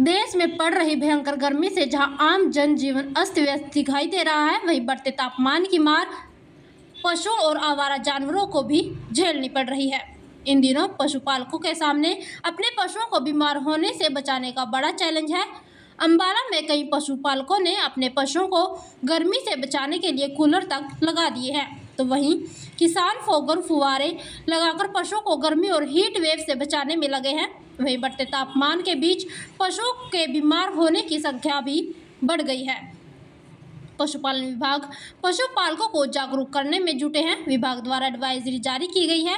देश में पड़ रही भयंकर गर्मी से जहां आम जनजीवन अस्त व्यस्त दिखाई दे रहा है, वहीं बढ़ते तापमान की मार पशुओं और आवारा जानवरों को भी झेलनी पड़ रही है। इन दिनों पशुपालकों के सामने अपने पशुओं को बीमार होने से बचाने का बड़ा चैलेंज है। अंबाला में कई पशुपालकों ने अपने पशुओं को गर्मी से बचाने के लिए कूलर तक लगा दिए हैं, तो वहीं किसान फोगर फुवारे लगाकर पशुओं को गर्मी और हीट वेव से बचाने में लगे हैं। वहीं बढ़ते तापमान के बीच पशुओं के बीमार होने की संख्या भी बढ़ गई है। पशुपालन विभाग पशुपालकों को जागरूक करने में जुटे हैं। विभाग द्वारा एडवाइजरी जारी की गई है।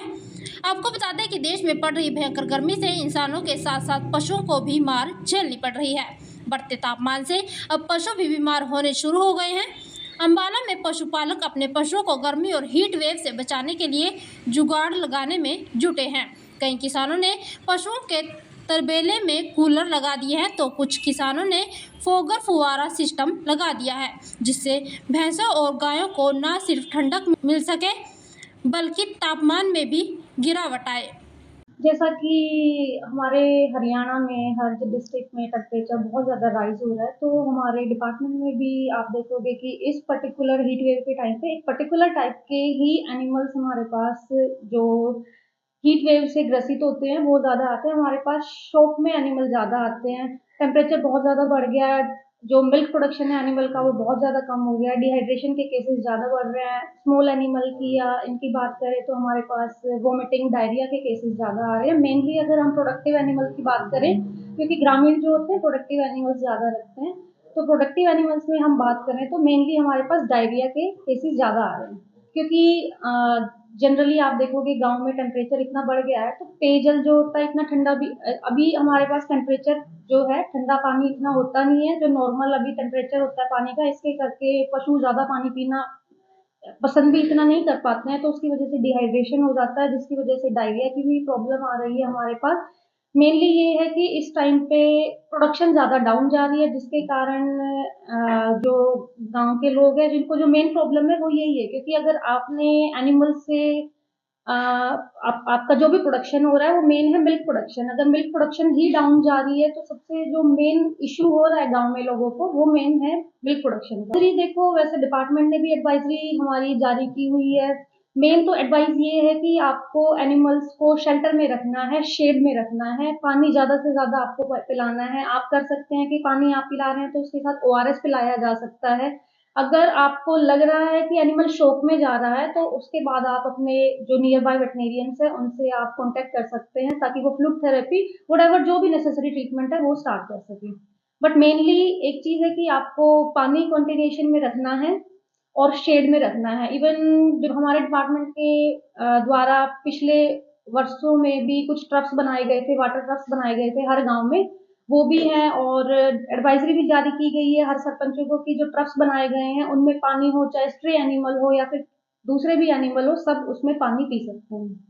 आपको बता दें कि देश में पड़ रही भयंकर गर्मी से इंसानों के साथ साथ पशुओं को भी मार झेलनी पड़ रही है। बढ़ते तापमान से अब पशु भी बीमार होने शुरू हो गए हैं। अंबाला में पशुपालक अपने पशुओं को गर्मी और हीट वेव से बचाने के लिए जुगाड़ लगाने में जुटे हैं। कई किसानों ने पशुओं के तरबेले में कूलर लगा दिए हैं, तो कुछ किसानों ने फोगर फुवारा सिस्टम लगा दिया है, जिससे भैंसों और गायों को न सिर्फ ठंडक मिल सके बल्कि तापमान में भी गिरावट आए। जैसा कि हमारे हरियाणा में हर डिस्ट्रिक्ट में टेम्परेचर बहुत ज़्यादा राइज हो रहा है, तो हमारे डिपार्टमेंट में भी आप देखोगे कि इस पर्टिकुलर हीट वेव के टाइम पे एक पर्टिकुलर टाइप के ही एनिमल्स हमारे पास जो हीट वेव से ग्रसित होते हैं वो ज़्यादा आते हैं। हमारे पास शौक में एनिमल ज़्यादा आते हैं। टेम्परेचर बहुत ज़्यादा बढ़ गया है, जो मिल्क प्रोडक्शन है एनिमल का वो बहुत ज़्यादा कम हो गया है। डिहाइड्रेशन के केसेस ज़्यादा बढ़ रहे हैं। स्मॉल एनिमल की या इनकी बात करें तो हमारे पास वोमिटिंग डायरिया के केसेस ज़्यादा आ रहे हैं। मेनली अगर हम प्रोडक्टिव एनिमल की बात करें, क्योंकि ग्रामीण जो होते हैं प्रोडक्टिव एनिमल्स ज़्यादा रखते हैं, तो प्रोडक्टिव एनिमल्स में हम बात करें तो मेनली हमारे पास डायरिया के केसेस ज़्यादा आ रहे हैं। क्योंकि जनरली आप देखोगे गाँव में टेम्परेचर इतना बढ़ गया है, तो पेयजल जो होता है इतना ठंडा भी अभी हमारे पास टेम्परेचर जो है ठंडा पानी इतना होता नहीं है, जो नॉर्मल अभी टेम्परेचर होता है पानी का, इसके करके पशु ज़्यादा पानी पीना पसंद भी इतना नहीं कर पाते हैं, तो उसकी वजह से डिहाइड्रेशन हो जाता है, जिसकी वजह से डायरिया की भी प्रॉब्लम आ रही है हमारे पास। मेनली ये है कि इस टाइम पे प्रोडक्शन ज़्यादा डाउन जा रही है, जिसके कारण जो गाँव के लोग हैं जिनको जो मेन प्रॉब्लम है वो यही है, क्योंकि अगर आपने एनिमल से आपका जो भी प्रोडक्शन हो रहा है वो मेन है मिल्क प्रोडक्शन। अगर मिल्क प्रोडक्शन ही डाउन जा रही है तो सबसे जो मेन इश्यू हो रहा है गाँव में लोगों को वो मेन है मिल्क प्रोडक्शन का। देखो वैसे डिपार्टमेंट ने भी एडवाइजरी हमारी जारी की हुई है। मेन तो एडवाइस ये है कि आपको एनिमल्स को शेल्टर में रखना है, शेड में रखना है, पानी ज़्यादा से ज़्यादा आपको पिलाना है। आप कर सकते हैं कि पानी आप पिला रहे हैं तो उसके साथ ओआरएस पिलाया जा सकता है। अगर आपको लग रहा है कि एनिमल शॉक में जा रहा है तो उसके बाद आप अपने जो नियर बाय वेटनेरियंस है उनसे आप कांटेक्ट कर सकते हैं, ताकि वो फ्लूइड थेरेपी व्हाटएवर जो भी नेसेसरी ट्रीटमेंट है वो स्टार्ट कर सकें। बट मेनली एक चीज़ है कि आपको पानी कंटिन्यूएशन में रखना है और शेड में रखना है। इवन जो हमारे डिपार्टमेंट के द्वारा पिछले वर्षों में भी कुछ ट्रफ्स बनाए गए थे, वाटर ट्रफ्स बनाए गए थे हर गाँव में, वो भी हैं, और एडवाइजरी भी जारी की गई है हर सरपंचों को कि जो ट्रफ्स बनाए गए हैं उनमें पानी हो, चाहे स्ट्रे एनिमल हो या फिर दूसरे भी एनिमल हो, सब उसमें पानी पी सकते हैं।